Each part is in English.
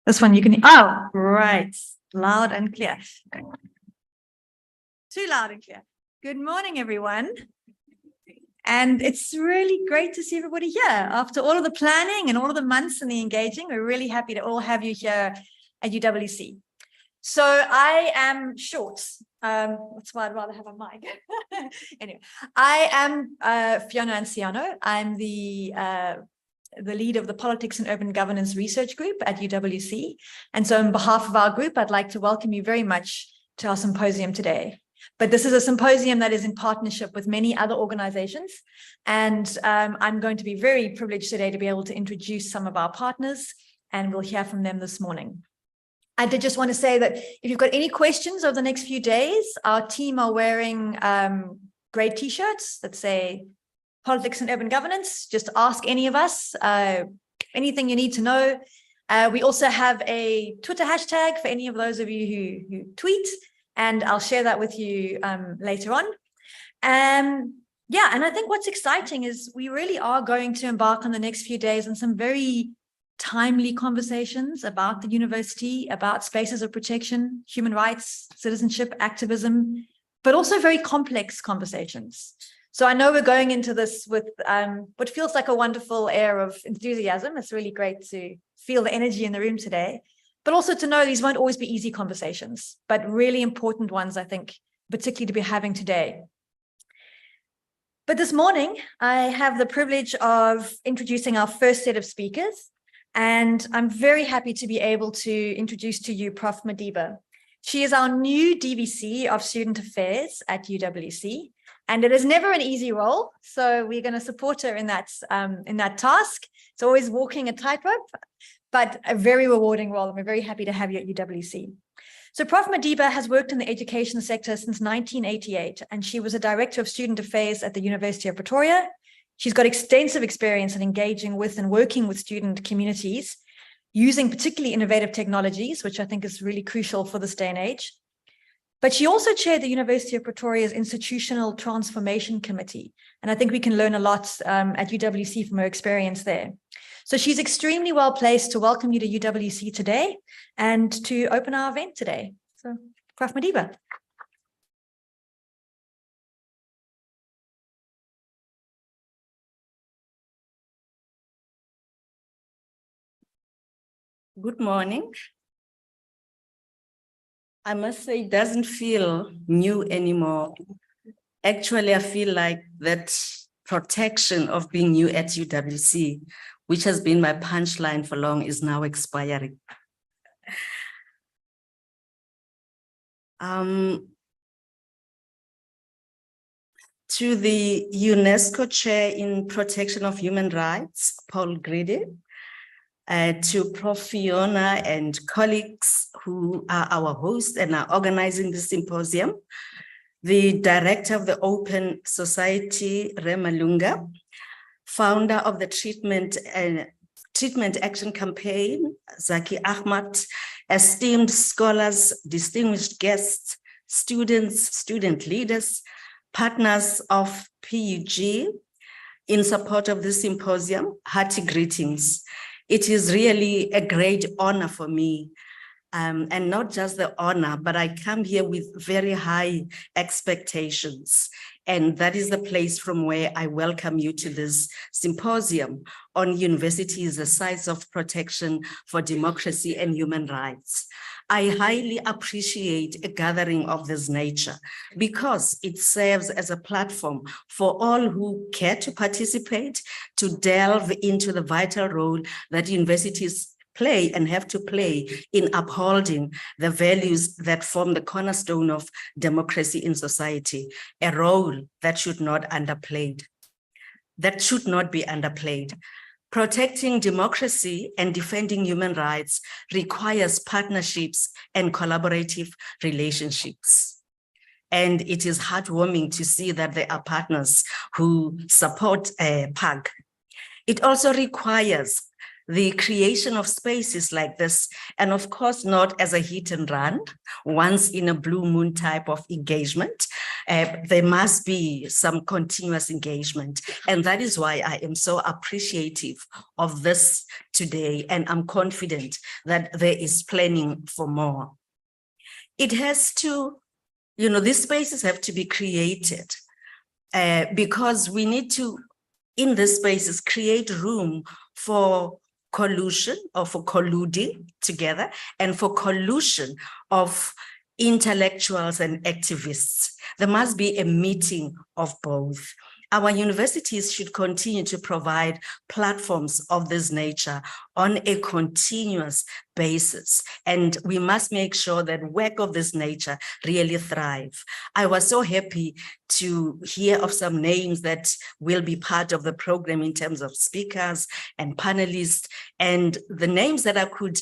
This one you can, oh, right. Loud and clear. Too loud and clear. Good morning, everyone. And it's really great to see everybody here. After all of the planning and all of the months and the engaging, we're really happy to all have you here at UWC. So I am short. That's why I'd rather have a mic. Anyway, I am Fiona Anciano. I'm the lead of the Politics and Urban Governance Research Group at UWC. And so on behalf of our group, I'd like to welcome you very much to our symposium today. But this is a symposium that is in partnership with many other organizations. And I'm going to be very privileged today to be able to introduce some of our partners, and we'll hear from them this morning. I did just want to say that if you've got any questions over the next few days, our team are wearing great t-shirts that say Politics and Urban Governance. Just ask any of us, anything you need to know. We also have a Twitter hashtag for any of those of you who tweet, and I'll share that with you later on. Yeah, and I think what's exciting is we really are going to embark on the next few days on some very timely conversations about the university, about spaces of protection, human rights, citizenship, activism, but also very complex conversations. So I know we're going into this with what feels like a wonderful air of enthusiasm. It's really great to feel the energy in the room today, but also to know these won't always be easy conversations, but really important ones, I think, particularly to be having today. But this morning, I have the privilege of introducing our first set of speakers, and I'm very happy to be able to introduce to you Prof. Madiba. She is our new DVC of Student Affairs at UWC. And it is never an easy role, so we're going to support her in that task. It's always walking a tightrope, but a very rewarding role, and we're very happy to have you at UWC. So Prof. Madiba has worked in the education sector since 1988, and she was a director of student affairs at the University of Pretoria. She's got extensive experience in engaging with and working with student communities, using particularly innovative technologies, which I think is really crucial for this day and age. But she also chaired the University of Pretoria's Institutional Transformation Committee. And I think we can learn a lot at UWC from her experience there. So she's extremely well placed to welcome you to UWC today and to open our event today. So, Prof. Madiba. Good morning. I must say, it doesn't feel new anymore. Actually, I feel like that protection of being new at UWC, which has been my punchline for long, is now expiring. To the UNESCO Chair in Protection of Human Rights, Paul Grady, to Prof. Fiona and colleagues who are our hosts and are organizing this symposium, the director of the Open Society, Rema Lunga, founder of the Treatment Action Campaign, Zaki Ahmad, esteemed scholars, distinguished guests, students, student leaders, partners of PUG in support of this symposium, hearty greetings. It is really a great honor for me, and not just the honor, but I come here with very high expectations. And that is the place from where I welcome you to this symposium on universities, the sites of protection for democracy and human rights. I highly appreciate a gathering of this nature because it serves as a platform for all who care to participate, to delve into the vital role that universities play and have to play in upholding the values that form the cornerstone of democracy in society, a role that should not be underplayed. Protecting democracy and defending human rights requires partnerships and collaborative relationships. And it is heartwarming to see that there are partners who support PUG. It also requires the creation of spaces like this, and of course, not as a hit and run, once in a blue moon type of engagement. There must be some continuous engagement. And that is why I am so appreciative of this today. And I'm confident that there is planning for more. It has to, these spaces have to be created because we need to, in these spaces, create room for collusion or for colluding together and for collusion of intellectuals and activists. There must be a meeting of both. Our universities should continue to provide platforms of this nature on a continuous basis. And we must make sure that work of this nature really thrive. I was so happy to hear of some names that will be part of the program in terms of speakers and panelists, and the names that I could,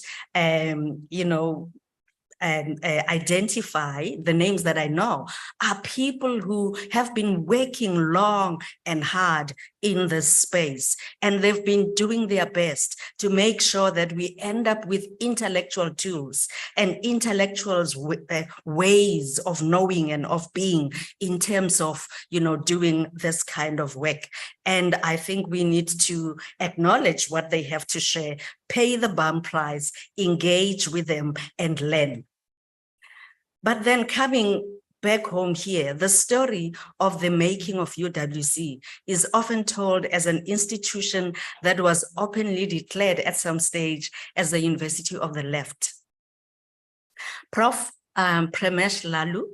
identify, the names that I know are people who have been working long and hard in this space, and they've been doing their best to make sure that we end up with intellectual tools and intellectuals ways of knowing and of being in terms of, doing this kind of work. And I think we need to acknowledge what they have to share, pay the bum price, engage with them, and learn. But then coming back home here, the story of the making of UWC is often told as an institution that was openly declared at some stage as the University of the Left. Prof. Premesh Lalu,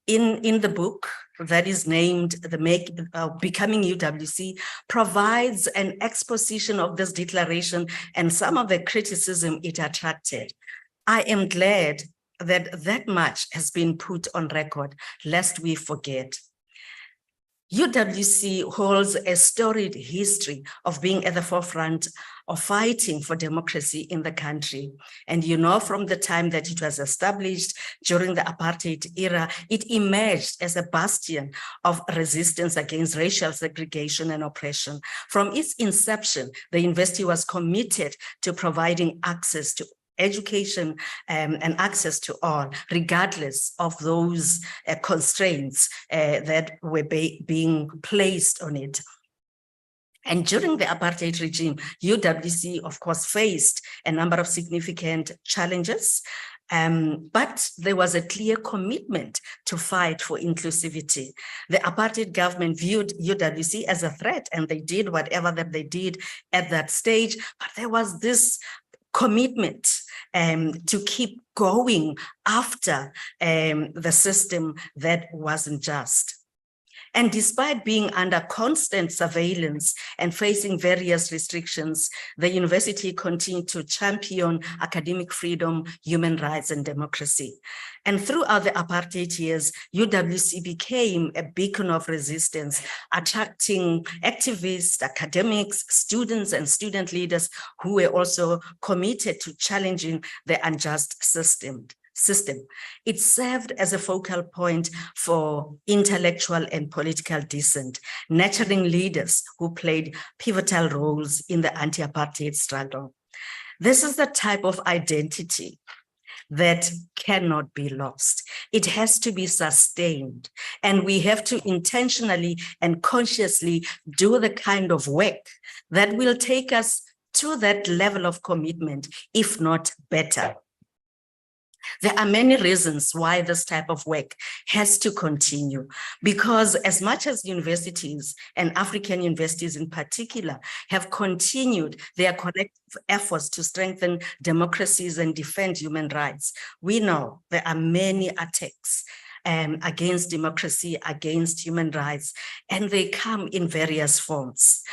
in the book that is named Becoming UWC, provides an exposition of this declaration and some of the criticism it attracted. I am glad that much has been put on record, lest we forget. UWC holds a storied history of being at the forefront of fighting for democracy in the country. And from the time that it was established during the apartheid era, it emerged as a bastion of resistance against racial segregation and oppression. From its inception, the university was committed to providing access to education and access to all, regardless of those constraints that were being placed on it. And during the apartheid regime, UWC, of course, faced a number of significant challenges, but there was a clear commitment to fight for inclusivity. The apartheid government viewed UWC as a threat, and they did whatever that they did at that stage, but there was this commitment to keep going after the system that wasn't just. And despite being under constant surveillance and facing various restrictions, the university continued to champion academic freedom, human rights, and democracy. And throughout the apartheid years, UWC became a beacon of resistance, attracting activists, academics, students, and student leaders who were also committed to challenging the unjust system. It served as a focal point for intellectual and political dissent, nurturing leaders who played pivotal roles in the anti-apartheid struggle. This is the type of identity that cannot be lost. It has to be sustained, and we have to intentionally and consciously do the kind of work that will take us to that level of commitment, if not better. There are many reasons why this type of work has to continue, because as much as universities and African universities in particular have continued their collective efforts to strengthen democracies and defend human rights, we know there are many attacks against democracy, against human rights, and they come in various forms.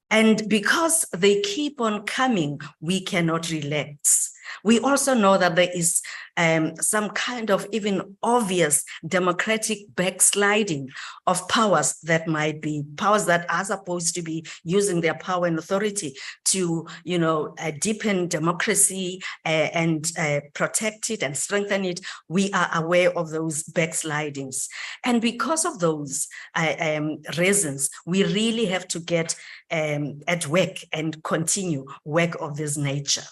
And because they keep on coming, we cannot relax. We also know that there is some kind of even obvious democratic backsliding of powers that might be powers that are supposed to be using their power and authority to, deepen democracy and protect it and strengthen it. We are aware of those backslidings. And because of those reasons, we really have to get at work and continue work of this nature.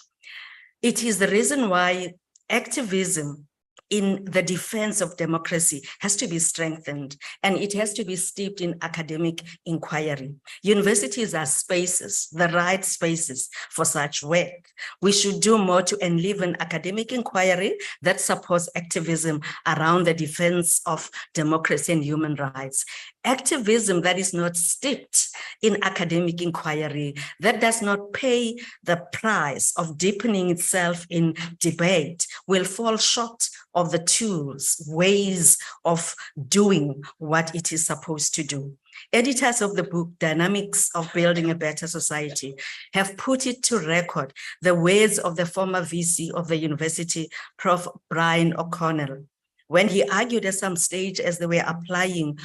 It is the reason why activism in the defense of democracy has to be strengthened, and it has to be steeped in academic inquiry. Universities are spaces, the right spaces for such work. We should do more to enliven academic inquiry that supports activism around the defense of democracy and human rights. Activism that is not steeped in academic inquiry, that does not pay the price of deepening itself in debate, will fall short of the tools, ways of doing what it is supposed to do. Editors of the book, Dynamics of Building a Better Society, have put it to record the words of the former VC of the university, Prof. Brian O'Connell, when he argued at some stage as they were applying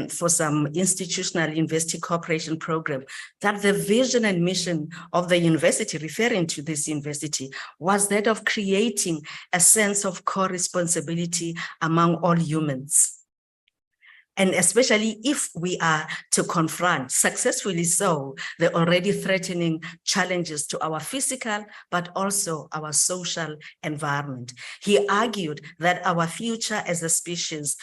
for some institutional university cooperation program, that the vision and mission of the university, referring to this university, was that of creating a sense of co-responsibility among all humans. And especially if we are to confront, successfully so, the already threatening challenges to our physical, but also our social environment. He argued that our future as a species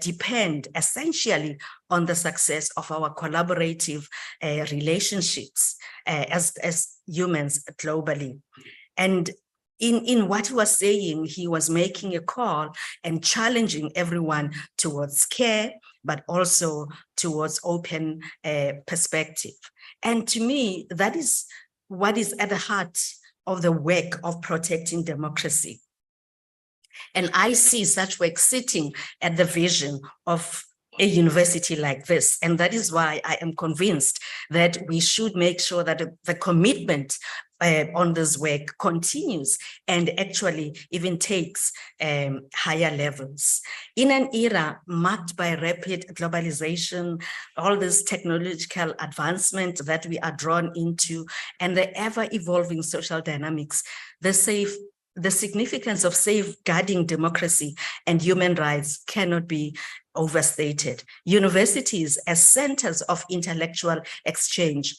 depend essentially on the success of our collaborative relationships as humans globally. And in what he was saying, he was making a call and challenging everyone towards care, but also towards open perspective. And to me, that is what is at the heart of the work of protecting democracy. And I see such work sitting at the vision of a university like this. And that is why I am convinced that we should make sure that the commitment on this work continues and actually even takes higher levels. In an era marked by rapid globalization, all this technological advancement that we are drawn into, and the ever-evolving social dynamics, the significance of safeguarding democracy and human rights cannot be overstated. Universities as centers of intellectual exchange,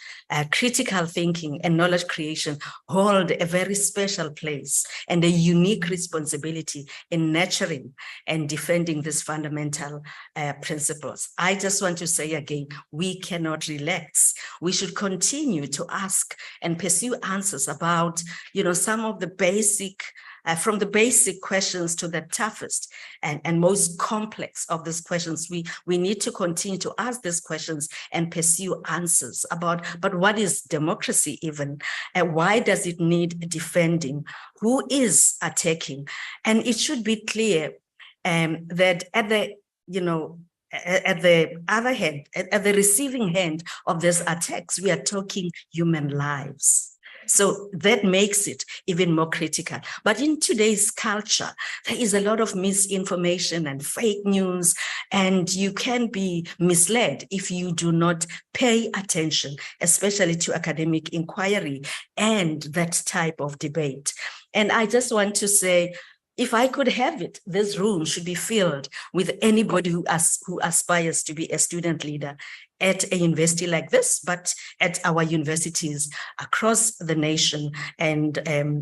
critical thinking, and knowledge creation hold a very special place and a unique responsibility in nurturing and defending these fundamental principles. I just want to say again, we cannot relax. We should continue to ask and pursue answers about, some of the basic from the basic questions to the toughest and most complex of these questions. We need to continue to ask these questions and pursue answers about, but what is democracy even? And why does it need defending? Who is attacking? And it should be clear that at the other hand, at the receiving hand of these attacks, we are talking human lives. So that makes it even more critical. But in today's culture, there is a lot of misinformation and fake news, and you can be misled if you do not pay attention, especially to academic inquiry and that type of debate. And I just want to say, if I could have it, this room should be filled with anybody who aspires to be a student leader at a university like this, but at our universities across the nation and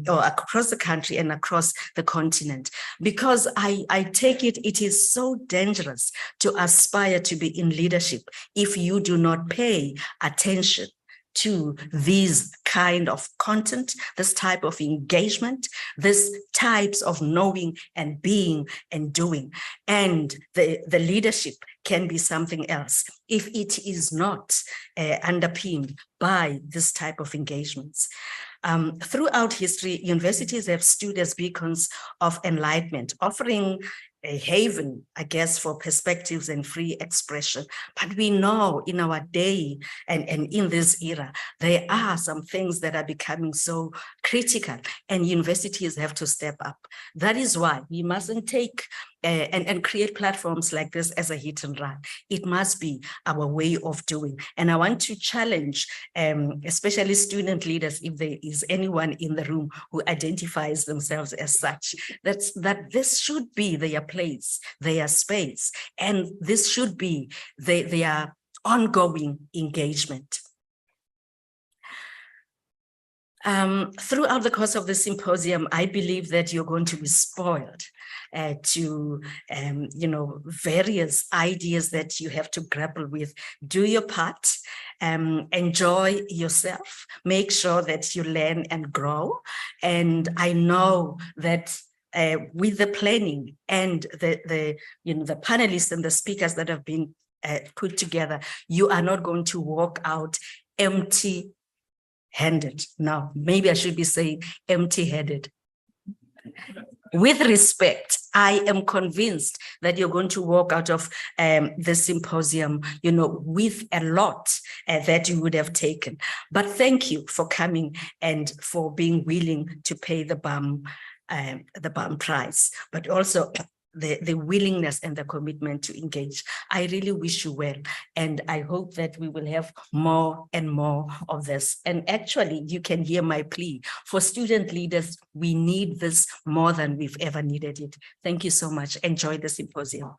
or across the country and across the continent. Because I take it is so dangerous to aspire to be in leadership if you do not pay attention to these kind of content, this type of engagement, this types of knowing and being and doing. And the leadership can be something else if it is not underpinned by this type of engagements. Throughout history, universities have stood as beacons of enlightenment, offering a haven, I guess, for perspectives and free expression. But we know in our day and in this era, there are some things that are becoming so critical, and universities have to step up. That is why we mustn't take and create platforms like this as a hit and run. It must be our way of doing. And I want to challenge, especially student leaders, if there is anyone in the room who identifies themselves as such, that this should be their place, their space, and this should be their ongoing engagement. Throughout the course of the symposium, I believe that you're going to be spoiled to, various ideas that you have to grapple with. Do your part, enjoy yourself, make sure that you learn and grow. And I know that with the planning and the panelists and the speakers that have been put together, you are not going to walk out empty-handed. Now, maybe I should be saying empty-headed. With respect, I am convinced that you're going to walk out of the symposium, with a lot that you would have taken. But thank you for coming and for being willing to pay the BAM price, but also the willingness and the commitment to engage. I really wish you well, and I hope that we will have more and more of this. And actually, you can hear my plea for student leaders. We need this more than we've ever needed it. Thank you so much. Enjoy the symposium.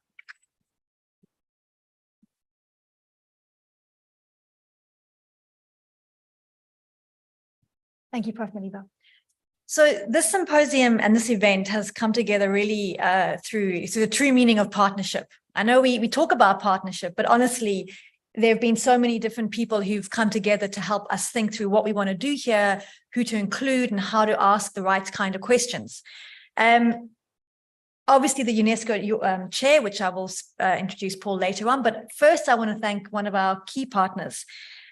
Thank you, Prof. Maliba. So this symposium and this event has come together really through the true meaning of partnership. I know we talk about partnership, but honestly, there have been so many different people who've come together to help us think through what we want to do here, who to include, and how to ask the right kind of questions. Obviously, the UNESCO chair, which I will introduce Paul later on, but first I want to thank one of our key partners,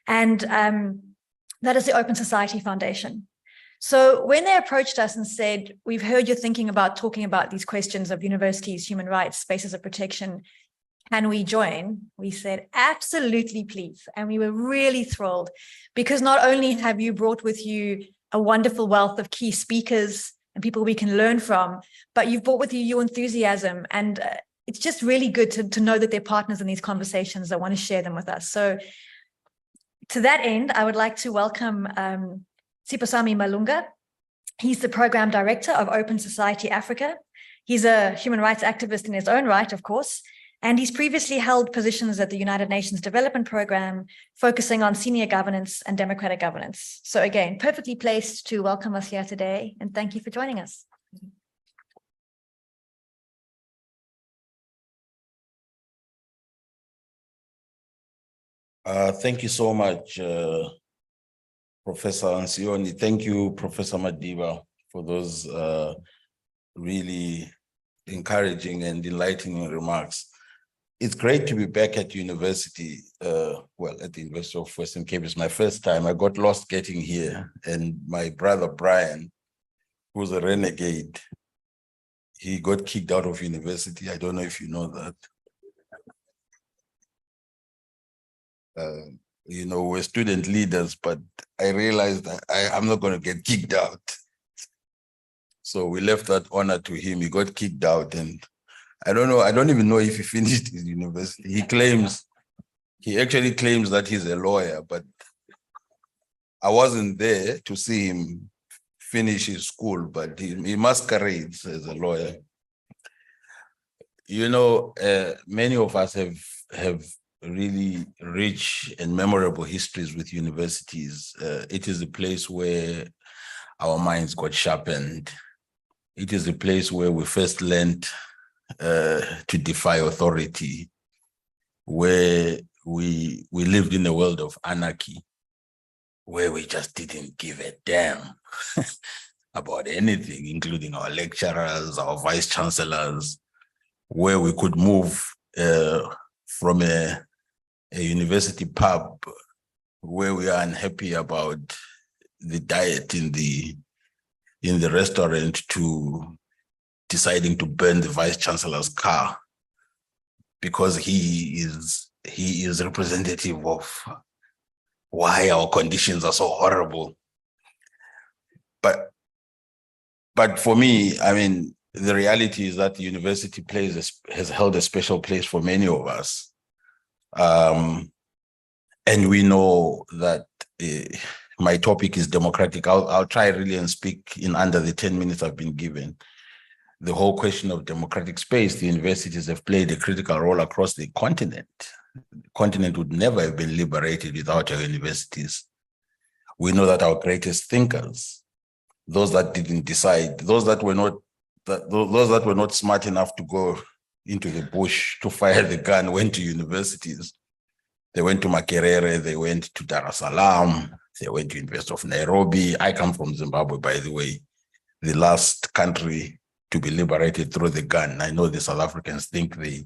and that is the Open Society Foundation. So when they approached us and said, we've heard you're thinking about talking about these questions of universities, human rights, spaces of protection, can we join? We said, absolutely, please. And we were really thrilled because not only have you brought with you a wonderful wealth of key speakers and people we can learn from, but you've brought with you your enthusiasm. And it's just really good to know that they're partners in these conversations that want to share them with us. So to that end, I would like to welcome Sipasami Malunga. He's the program director of Open Society Africa. He's a human rights activist in his own right, of course, and he's previously held positions at the United Nations Development Program, focusing on senior governance and democratic governance. So again, perfectly placed to welcome us here today, and thank you for joining us. Thank you so much, Professor Ansioni. Thank you, Professor Madiba, for those really encouraging and enlightening remarks. It's great to be back at university, at the University of Western Cape. It's my first time. I got lost getting here, and my brother Brian, who's a renegade, he got kicked out of university. I don't know if you know that. We're student leaders, but I realized that I'm not going to get kicked out. So we left that honor to him. He got kicked out, and I don't know. I don't even know if he finished his university. He actually claims that he's a lawyer, but I wasn't there to see him finish his school, but he masquerades as a lawyer. Many of us have really rich and memorable histories with universities. It is a place where our minds got sharpened. It is a place where we first learned to defy authority, where we lived in a world of anarchy, where we just didn't give a damn about anything, including our lecturers, our vice chancellors, where we could move from a university pub where we are unhappy about the diet in the restaurant to deciding to burn the vice chancellor's car because he is representative of why our conditions are so horrible. But for me, I mean, the reality is that the university has held a special place for many of us. And we know that my topic is democratic. I'll try really and speak in under the 10 minutes I've been given. The whole question of democratic space, the universities have played a critical role across the continent. The continent would never have been liberated without our universities. We know that our greatest thinkers, those that didn't decide, those that were not smart enough to go into the bush to fire the gun, went to universities. They went to Makerere, they went to Dar es Salaam, they went to University of Nairobi. I come from Zimbabwe, by the way, the last country to be liberated through the gun. I know the South Africans think they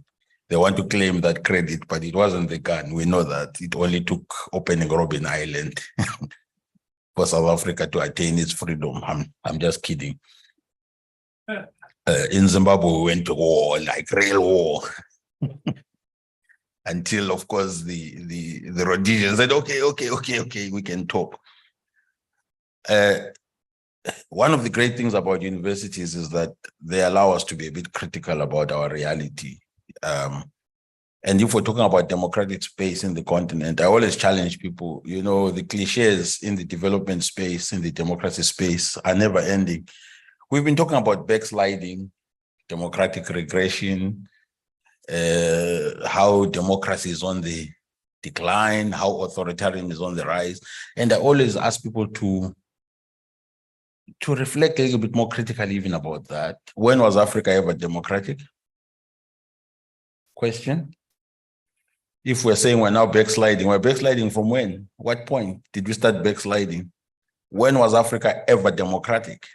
want to claim that credit, but it wasn't the gun. We know that it only took opening Robben Island for South Africa to attain its freedom. I'm just kidding. In Zimbabwe, we went to war, like real war. Until, of course, the Rhodesians said, okay, we can talk. One of the great things about universities is that they allow us to be a bit critical about our reality. And if we're talking about democratic space in the continent, I always challenge people, you know, the cliches in the development space, in the democracy space are never ending. We've been talking about backsliding, democratic regression, how democracy is on the decline, how authoritarianism is on the rise. And I always ask people to reflect a little bit more critically even about that. When was Africa ever democratic? Question. If we're saying we're now backsliding, we're backsliding from when? What point did we start backsliding? When was Africa ever democratic?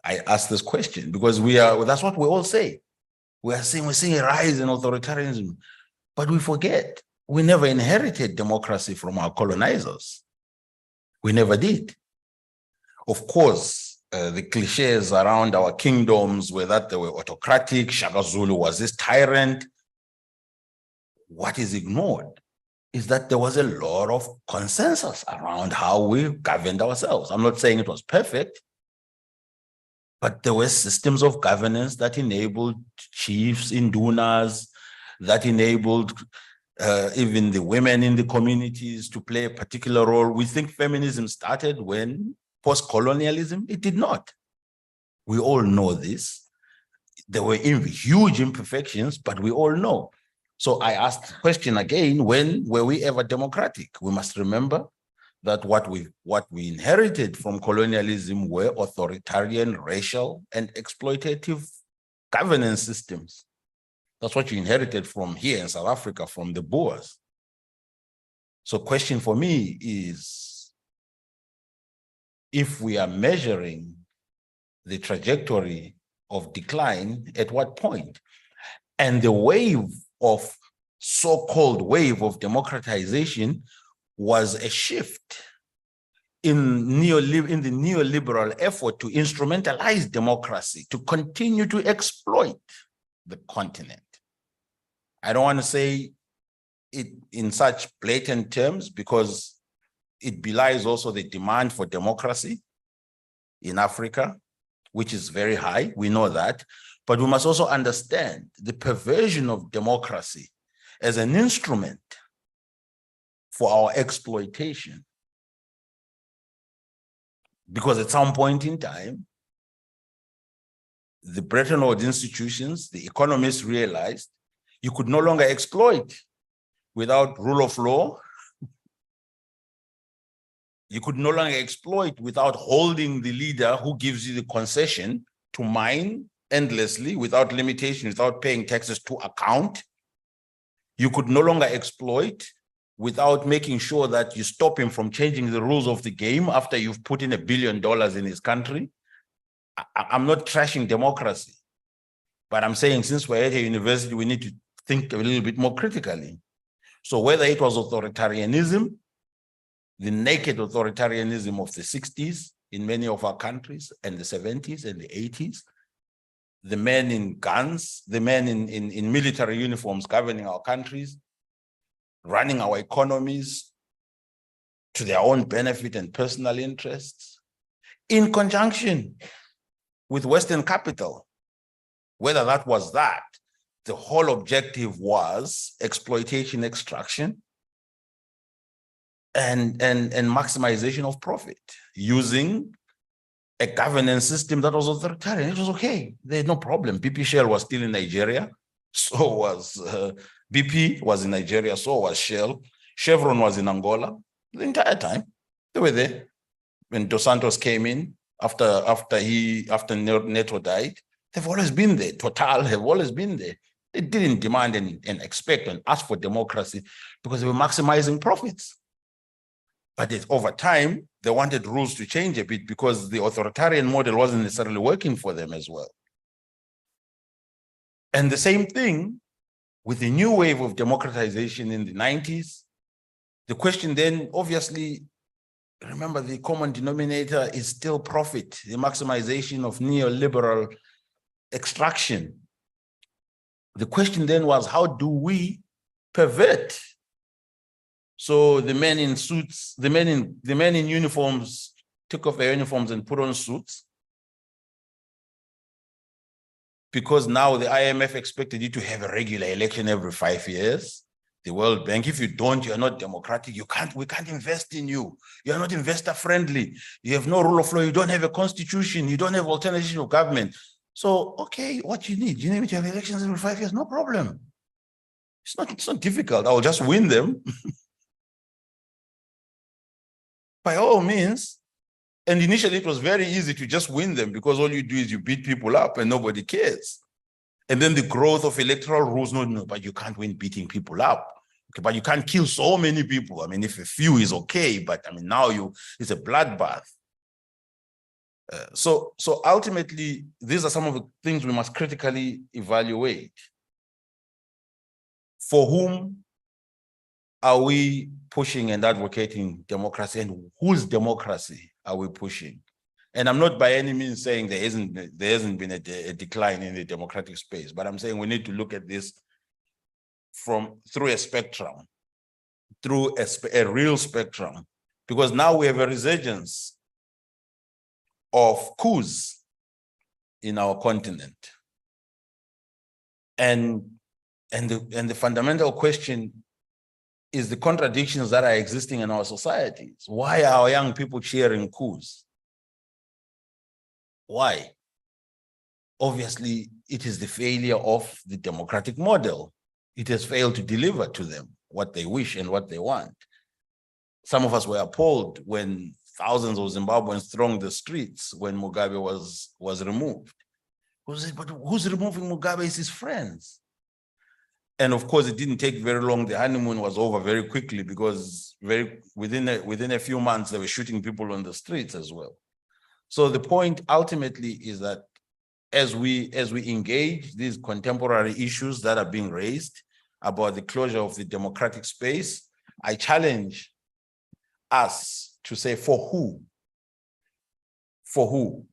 I ask this question because that's what we all say. We're seeing a rise in authoritarianism, but we forget we never inherited democracy from our colonizers. We never did. Of course, the cliches around our kingdoms were that they were autocratic, Shaka Zulu was this tyrant. What is ignored is that there was a lot of consensus around how we governed ourselves. I'm not saying it was perfect, but there were systems of governance that enabled chiefs, indunas, that enabled even the women in the communities to play a particular role. We think feminism started when post-colonialism, it did not. We all know this. There were huge imperfections, but we all know. So I asked the question again, when were we ever democratic? We must remember that what we inherited from colonialism were authoritarian, racial, and exploitative governance systems. That's what you inherited from here in South Africa, from the Boers. So question for me is, if we are measuring the trajectory of decline, at what point? And the wave of so-called wave of democratization was a shift in the neoliberal effort to instrumentalize democracy, to continue to exploit the continent. I don't want to say it in such blatant terms because it belies also the demand for democracy in Africa, which is very high. We know that. But we must also understand the perversion of democracy as an instrument for our exploitation. Because at some point in time, the Bretton Woods institutions, the economists realized you could no longer exploit without rule of law. You could no longer exploit without holding the leader who gives you the concession to mine endlessly, without limitation, without paying taxes to account. You could no longer exploit without making sure that you stop him from changing the rules of the game after you've put in $1 billion in his country. I'm not trashing democracy, but I'm saying since we're at a university, we need to think a little bit more critically. So whether it was authoritarianism, the naked authoritarianism of the 60s, in many of our countries, and the 70s and the 80s. The men in guns, the men in military uniforms governing our countries, running our economies to their own benefit and personal interests, in conjunction with Western capital. Whether that was that, the whole objective was exploitation, extraction, and maximization of profit using a governance system that was authoritarian. It was okay. There's no problem. BP Shell was still in Nigeria. So was BP was in Nigeria. So was Shell. Chevron was in Angola the entire time. They were there. When Dos Santos came in after Neto died, they've always been there. Total have always been there. They didn't demand and expect and ask for democracy because they were maximizing profits. But over time, they wanted rules to change a bit because the authoritarian model wasn't necessarily working for them as well. And the same thing with the new wave of democratization in the 90s. The question then, obviously, remember the common denominator is still profit, the maximization of neoliberal extraction. The question then was, how do we pivot? So the men in suits, the men in uniforms took off their uniforms and put on suits because now the IMF expected you to have a regular election every 5 years. The World Bank, if you don't, you're not democratic. We can't invest in you. You're not investor friendly. You have no rule of law. You don't have a constitution. You don't have alternative of government. So, okay, what you need me to have elections every 5 years? No problem. It's not difficult. I'll just win them. By all means. And initially it was very easy to just win them because all you do is you beat people up and nobody cares. And then the growth of electoral rules, no, but you can't win beating people up. Okay, but you can't kill so many people. I mean, if a few is okay, but I mean, now it's a bloodbath. So ultimately, these are some of the things we must critically evaluate. For whom are we pushing and advocating democracy, and whose democracy are we pushing? And I'm not by any means saying there hasn't been a decline in the democratic space, but I'm saying we need to look at this through a spectrum, through a real spectrum, because now we have a resurgence of coups in our continent. And the fundamental question is the contradictions that are existing in our societies. Why are our young people cheering coups? Why? Obviously, it is the failure of the democratic model. It has failed to deliver to them what they wish and what they want. Some of us were appalled when thousands of Zimbabweans thronged the streets when Mugabe was removed. But who's removing Mugabe? It's his friends. And of course, it didn't take very long. The honeymoon was over very quickly because within a few months, they were shooting people on the streets as well. So the point ultimately is that as we engage these contemporary issues that are being raised about the closure of the democratic space, I challenge us to say for who? For who?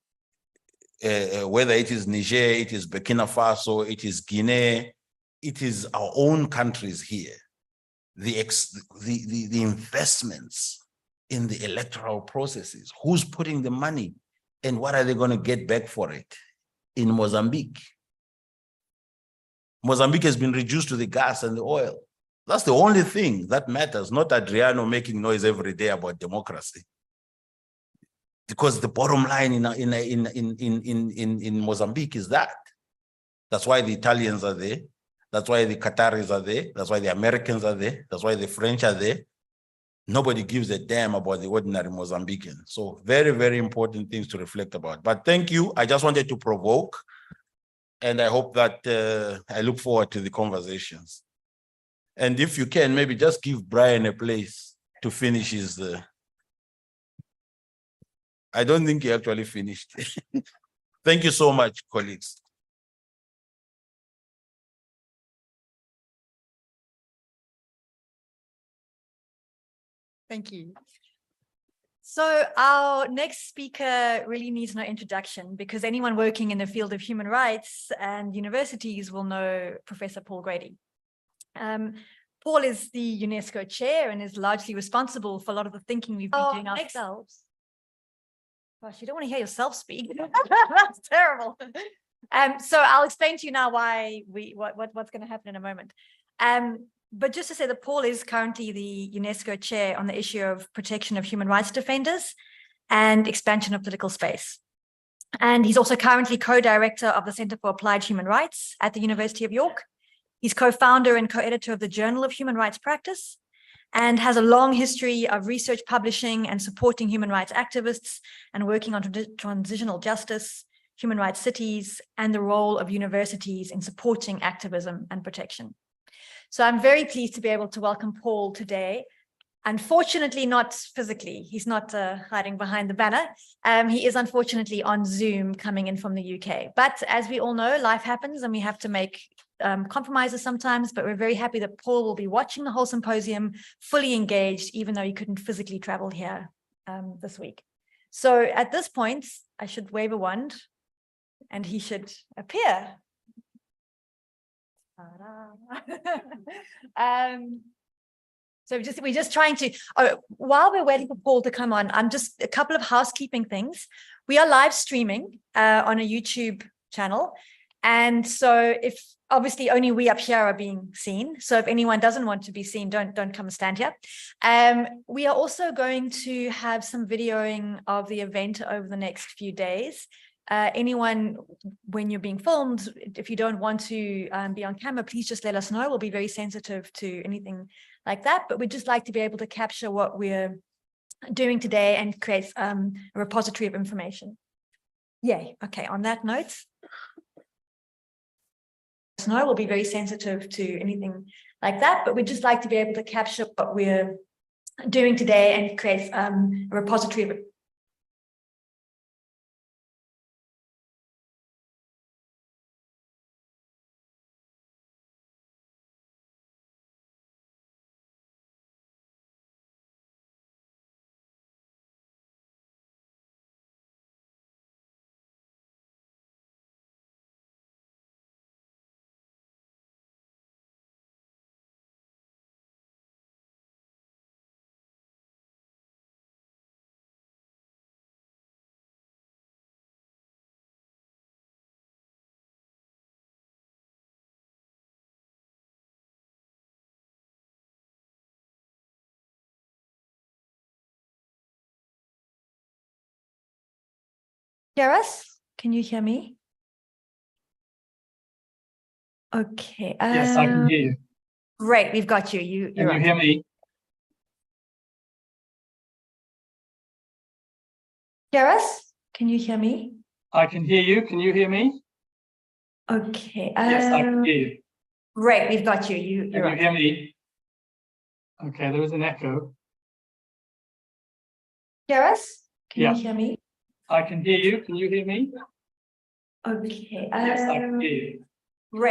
Whether it is Niger, it is Burkina Faso, it is Guinea, it is our own countries here. The investments in the electoral processes, who's putting the money and what are they going to get back for it? In Mozambique. Mozambique has been reduced to the gas and the oil. That's the only thing that matters, not Adriano making noise every day about democracy. Because the bottom line in Mozambique is that. That's why the Italians are there. That's why the Qataris are there. That's why the Americans are there. That's why the French are there. Nobody gives a damn about the ordinary Mozambican. So very, very important things to reflect about. But thank you. I just wanted to provoke. And I hope that I look forward to the conversations. And if you can, maybe just give Brian a place to finish his... I don't think he actually finished. Thank you so much, colleagues. Thank you. So our next speaker really needs no introduction because anyone working in the field of human rights and universities will know Professor Paul Grady. Paul is the UNESCO chair and is largely responsible for a lot of the thinking we've been doing ourselves. Gosh, you don't want to hear yourself speak. That's terrible. So I'll explain to you now why what's going to happen in a moment. But just to say that Paul is currently the UNESCO chair on the issue of protection of human rights defenders and expansion of political space. And he's also currently co-director of the Center for Applied Human Rights at the University of York. He's co-founder and co-editor of the Journal of Human Rights Practice and has a long history of research publishing and supporting human rights activists and working on transitional justice, human rights cities, and the role of universities in supporting activism and protection. So I'm very pleased to be able to welcome Paul today. Unfortunately, not physically. He's not hiding behind the banner. He is unfortunately on Zoom coming in from the UK. But as we all know, life happens and we have to make compromises sometimes, but we're very happy that Paul will be watching the whole symposium, fully engaged, even though he couldn't physically travel here this week. So at this point, I should wave a wand and he should appear. So we're just trying to, while we're waiting for Paul to come on, I'm just a couple of housekeeping things. We are live streaming on a YouTube channel. And so if obviously only we up here are being seen. So if anyone doesn't want to be seen, don't come and stand here. We are also going to have some videoing of the event over the next few days. Anyone, when you're being filmed, if you don't want to be on camera, please just let us know. We'll be very sensitive to anything like that, but we'd just like to be able to capture what we're doing today and create a repository of information. Yay. Okay, on that note, no, we'll be very sensitive to anything like that, but we'd just like to be able to capture what we're doing today and create a repository of hear us? Can you hear me? Okay. Yes, I can hear you. Great, we've got you. You're Can you hear me? hear us? Can you hear me? I can hear you. Can you hear me? Okay. Yes, I can hear you. Great, we've got you. Can You're you hear me? Okay, there was an echo. hear us? Can Yeah. you hear me? I can hear you. Can you hear me? Okay. Yes, I can hear you.